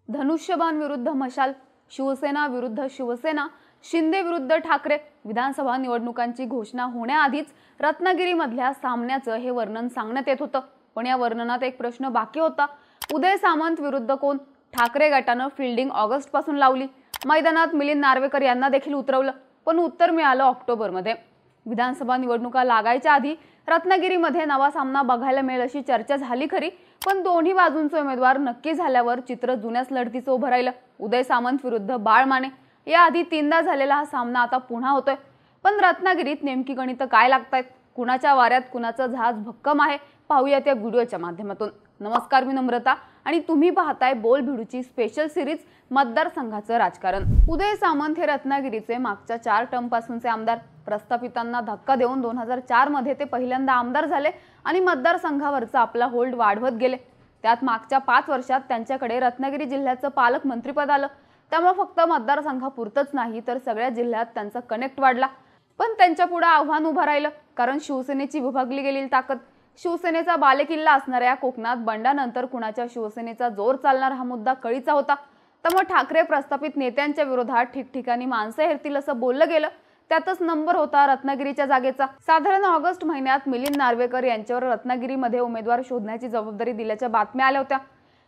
धनुष्यबाण विरुद्ध मशाल, शिवसेना विरुद्ध शिवसेना, शिंदे विरुद्ध ठाकरे। विधानसभा निवडणुकांची घोषणा होण्याआधीच रत्नागिरीमधल्या सामन्याचं हे वर्णन सांगण्यात येत होतं। पण या वर्णनात एक प्रश्न बाकी होता। उदय सामंत विरुद्ध कोण? ठाकरे गटानं फिल्डिंग ऑगस्ट पासून लावली। मैदानात मिलिंद नार्वेकर यांना देखील उतरवलं, पण उत्तर मिळालं ऑक्टोबरमध्ये। विधानसभा निवडणुका लागायच्या आधी रत्नागिरीमध्ये नवा सामना बघायला मिळेल अशी चर्चा झाली खरी, पण दोन्ही बाजूंचे उमेदवार नक्की झाल्यावर चित्र जुन्याच लढतीचं उभं राहिलं। उदय सामंत विरुद्ध बाळ माने। याआधी 3दा झालेला हा सामना आता पुन्हा होतोय। पण रत्नागिरीत नेमकी गणितं काय लागतायत? कुणाच्या वाऱ्यात कुणाचं जहाज भक्कम आहे? पाहूयात या व्हिडिओच्या माध्यमातून। नमस्कार, मी नम्रता आणि तुम्ही पाहताय बोल भिडूची स्पेशल सिरीज मतदारसंघाचं राजकारण। उदय सामंत हे रत्नागिरीचे मागच्या 4 टर्म पासूनचे आमदार। प्रस्थापितांना धक्का देऊन 2004 मध्ये ते पहिल्यांदा आमदार झाले आणि मतदारसंघावरचा आपला होल्ड वाढवत गेले। त्यात मागच्या 5 वर्षात त्यांच्याकडे रत्नागिरी जिल्ह्याचं पालकमंत्रीपद आलं। त्यामुळे फक्त मतदारसंघापुरतच नाही तर सगळ्या जिल्ह्यात त्यांचा कनेक्ट वाढला। पण त्यांच्या पुढे आव्हान उभं राहिलं, कारण शिवसेनेची विभागली गेलेली ताकद। शिवसेनेचा बालेकिल्ला असणाऱ्या कोकणात बंडानंतर कुणाच्या शिवसेनेचा जोर चालणार हा मुद्दा कळीचा होता। त्यामुळे ठाकरे प्रस्थापित नेत्यांच्या विरोधात ठिकठिकाणी माणसं हेरतील असं बोललं गेलं। त्यातच नंबर होता रत्नागिरीच्या जागेचा। साधारण ऑगस्ट महिन्यात मिलिंद नार्वेकर यांच्यावर रत्नागिरीमध्ये उमेदवार शोधण्याची जबाबदारी दिल्याच्या बातम्या आल्या होत्या।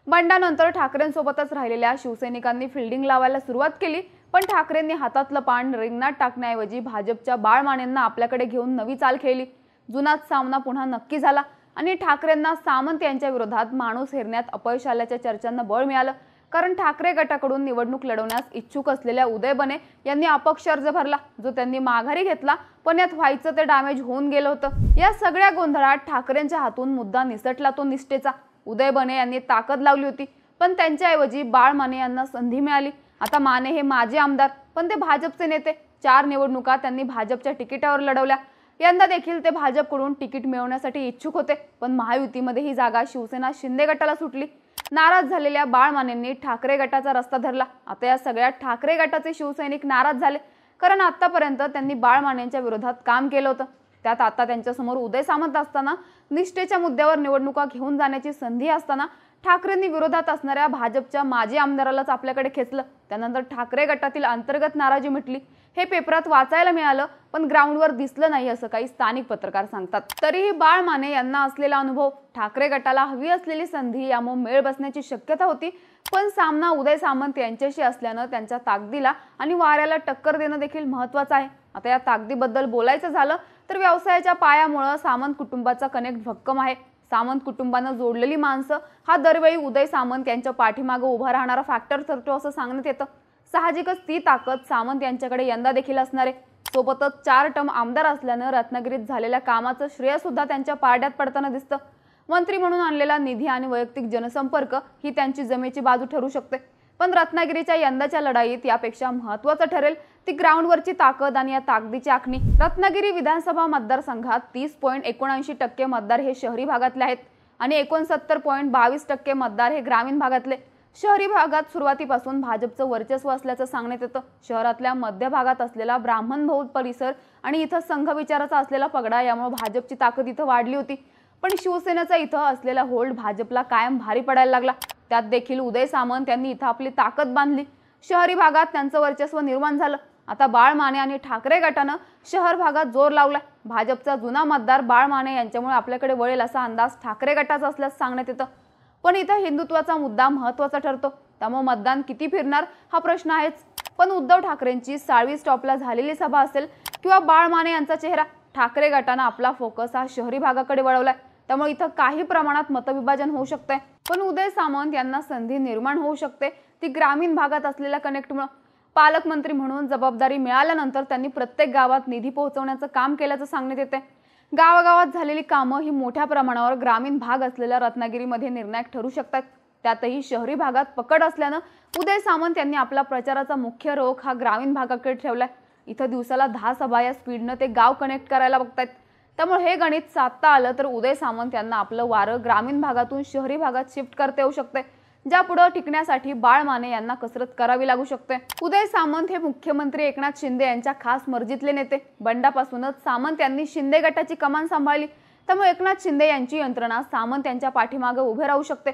बंडानंतर ठाकरेंसोबतच राहिलेल्या शिवसैनिकांनी फिल्डिंग लावायला सुरुवात केली, पण ठाकरेंनी हातातलं पान रिंगणात टाकण्याऐवजी भाजपच्या बाळ मानेंना आपल्याकडे घेऊन नवी चाल खेळली। जुनाच सामना पुन्हा नक्की झाला आणि ठाकरेंना सामंत यांच्या विरोधात माणूस हेरण्यात अपयश आल्याच्या चर्चांना बळ मिळालं, कारण ठाकरे गटाकडून निवडणूक लढवण्यास इच्छुक असलेल्या उदय बने यांनी अपक्ष अर्ज भरला, जो त्यांनी माघारी घेतला, पण यात व्हायचं ते डॅमेज होऊन गेलं होतं। या सगळ्या गोंधळात ठाकरेंच्या हातून मुद्दा निसटला तो निष्ठेचा। उदय बने यांनी ताकद लावली होती, पण त्यांच्याऐवजी बाळ माने यांना संधी मिळाली। आता माने हे माजी आमदार, पण ते भाजपचे नेते। 4 निवडणुका त्यांनी भाजपच्या तिकिटावर लढवल्या। यंदा देखील ते भाजपकडून तिकीट मिळवण्यासाठी इच्छुक होते, पण महायुतीमध्ये ही जागा शिवसेना शिंदे गटाला सुटली। नाराज झालेल्या बाळ मानेंनी ठाकरे गटाचा रस्ता धरला। आता या सगळ्यात ठाकरे गटाचे शिवसैनिक नाराज झाले, कारण आतापर्यंत त्यांनी बाळ मानेंच्या विरोधात काम केलं होतं। त्यात आता त्यांच्यासमोर उदय सामंत असताना, निष्ठेच्या मुद्द्यावर निवडणुका घेऊन जाण्याची संधी असताना ठाकरेंनी विरोधात असणाऱ्या भाजपच्या माजी आमदारालाच आपल्याकडे खेचलं। त्यानंतर ठाकरे गटातील अंतर्गत नाराजी मिटली। हे पेपरात वाचायला मिळालं, पण ग्राउंडवर दिसलं नाही असं काही स्थानिक पत्रकार सांगतात। तरीही बाळ माने यांना असलेला अनुभव, ठाकरे गटाला हवी असलेली संधी यामुळे मेळ बसण्याची शक्यता होती। पण सामना उदय सामंत यांच्याशी असल्यानं त्यांच्या ताकदीला आणि वाऱ्याला टक्कर देणं देखील महत्त्वाचं आहे। आता या ताकदीबद्दल बोलायचं झालं तर व्यवसायाच्या पायामुळे सामंत कुटुंबाचा कनेक्ट भक्कम आहे। सामंत कुटुंबानं जोडलेली माणसं हा दरवेळी उदय सामंत यांच्या पाठीमागे उभा राहणारा फॅक्टर ठरतो असं सांगण्यात येतं। साहजिकच ती ताकद सामंत यांच्याकडे यंदा देखील असणार आहे। सोबतच 4 टर्म आमदार असल्यानं रत्नागिरीत झालेल्या कामाचं श्रेय सुद्धा त्यांच्या पारड्यात पडताना दिसतं। मंत्री म्हणून आणलेला निधी आणि वैयक्तिक जनसंपर्क ही त्यांची जमेची बाजू ठरू शकते। पण रत्नागिरीच्या यंदाच्या लढाईत यापेक्षा महत्त्वाचं ठरेल ती ग्राउंडवरची ताकद आणि या ताकदीची आखणी। रत्नागिरी विधानसभा मतदारसंघात 30.79% मतदार हे शहरी भागातले आहेत आणि 69.22% मतदार हे ग्रामीण भागातले। शहरी भागात सुरुवातीपासून भाजपचं वर्चस्व असल्याचं सांगण्यात येतं। शहरातल्या मध्य भागात असलेला ब्राह्मणबहुल परिसर आणि इथं संघ विचाराचा असलेला पगडा यामुळे भाजपची ताकद इथं वाढली होती। पण शिवसेनेचा इथं असलेला होल्ड भाजपला कायम भारी पडायला लागला। त्यात देखील उदय सामंत यांनी इथं आपली ताकद बांधली। शहरी भागात त्यांचं वर्चस्व निर्माण झालं। आता बाळ माने आणि ठाकरे गटानं शहर भागात जोर लावलाय। भाजपचा जुना मतदार बाळ माने यांच्यामुळे आपल्याकडे वळेल असा अंदाज ठाकरे गटाचा असल्याचं सांगण्यात येतं। पण इथं हिंदुत्वाचा मुद्दा महत्त्वाचा ठरतो, त्यामुळे मतदान किती फिरणार हा प्रश्न आहेच। पण उद्धव ठाकरेंची 6वी स्टॉपला झालेली सभा असेल किंवा बाळ माने यांचा चेहरा, ठाकरे गटानं आपला फोकस हा शहरी भागाकडे वळवलाय। त्यामुळे इथं काही प्रमाणात मतविभाजन होऊ शकते, पण उदय सामंत यांना संधी निर्माण होऊ शकते ती ग्रामीण भागात असलेल्या कनेक्टमुळे। पालकमंत्री म्हणून जबाबदारी मिळाल्यानंतर त्यांनी प्रत्येक गावात निधी पोहोचवण्याचं काम केल्याचं सांगण्यात येते। गावागावात झालेली कामं ही मोठ्या प्रमाणावर ग्रामीण भाग असलेल्या रत्नागिरीमध्ये निर्णायक ठरू शकतात। त्यातही शहरी भागात पकड असल्यानं उदय सामंत यांनी आपला प्रचाराचा मुख्य रोख हा ग्रामीण भागाकडे ठेवलाय। इथं दिवसाला 10 सभा या स्पीडनं ते गाव कनेक्ट करायला बघतायत। त्यामुळे हे गणित साधता आलं तर उदय सामंत यांना आपलं वारं ग्रामीण भागातून शहरी भागात शिफ्ट करता येऊ शकते, ज्या पुढे टिकण्यासाठी बाळ माने यांना कसरत करावी लागू शकते। उदय सामंत हे मुख्यमंत्री एकनाथ शिंदे यांच्या खास मर्जीतले नेते। बंडापासूनच सामंत यांनी शिंदे गटाची कमान सांभाळली, त्यामुळे एकनाथ शिंदे यांची यंत्रणा सामंत यांच्या पाठीमागे उभे राहू शकते।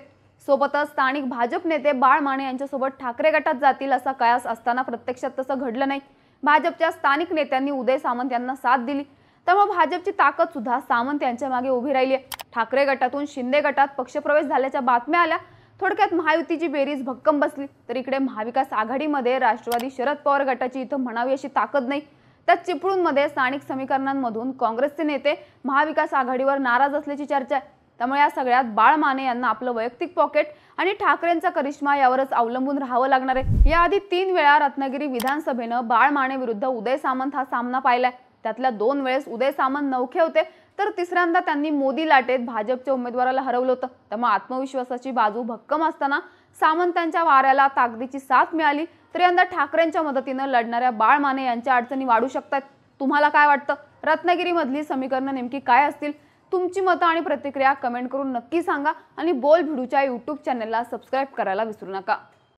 सोबतच स्थानिक भाजप नेते बाळ माने यांच्यासोबत ठाकरे गटात जातील असा कयास असताना प्रत्यक्षात तसं घडलं नाही। भाजपच्या स्थानिक नेत्यांनी उदय सामंत यांना साथ दिली, त्यामुळे भाजपची ताकद सुद्धा सामंत यांच्या मागे उभी राहिली आहे। ठाकरे गटातून शिंदे गटात पक्षप्रवेश झाल्याच्या बातम्या आल्या। थोडक्यात महायुतीची बेरीज भक्कम बसली, तर इकडे महाविकास आघाडीमध्ये राष्ट्रवादी शरद पवार गटाची इथं म्हणावी अशी ताकद नाही। त्यात चिपळूणमध्ये स्थानिक समीकरणांमधून काँग्रेसचे नेते महाविकास आघाडीवर नाराज असल्याची चर्चा आहे। त्यामुळे या सगळ्यात बाळ माने यांना आपलं वैयक्तिक पॉकेट आणि ठाकरेंचा करिश्मा यावरच अवलंबून राहावं लागणार आहे। याआधी 3 वेळा रत्नागिरी विधानसभेनं बाळ माने विरुद्ध उदय सामंत हा सामना पाहिलाय। त्यातल्या 2 वेळेस उदय सामंत नौखे होते, तर तिसऱ्यांदा त्यांनी मोदी लाटेत भाजपच्या उमेदवाराला हरवलं होतं। त्यामुळे आत्मविश्वासाची बाजू भक्कम असताना सामंतांच्या वाऱ्याला ताकदीची साथ मिळाली, तर यंदा ठाकरेंच्या मदतीनं लढणाऱ्या बाळ माने यांच्या अडचणी वाढू शकतात। तुम्हाला काय वाटतं? रत्नागिरीमधली समीकरणं नेमकी काय असतील? तुमची मतं आणि प्रतिक्रिया कमेंट करून नक्की सांगा आणि बोल भिडूच्या YouTube चॅनलला सबस्क्राईब करायला विसरू नका।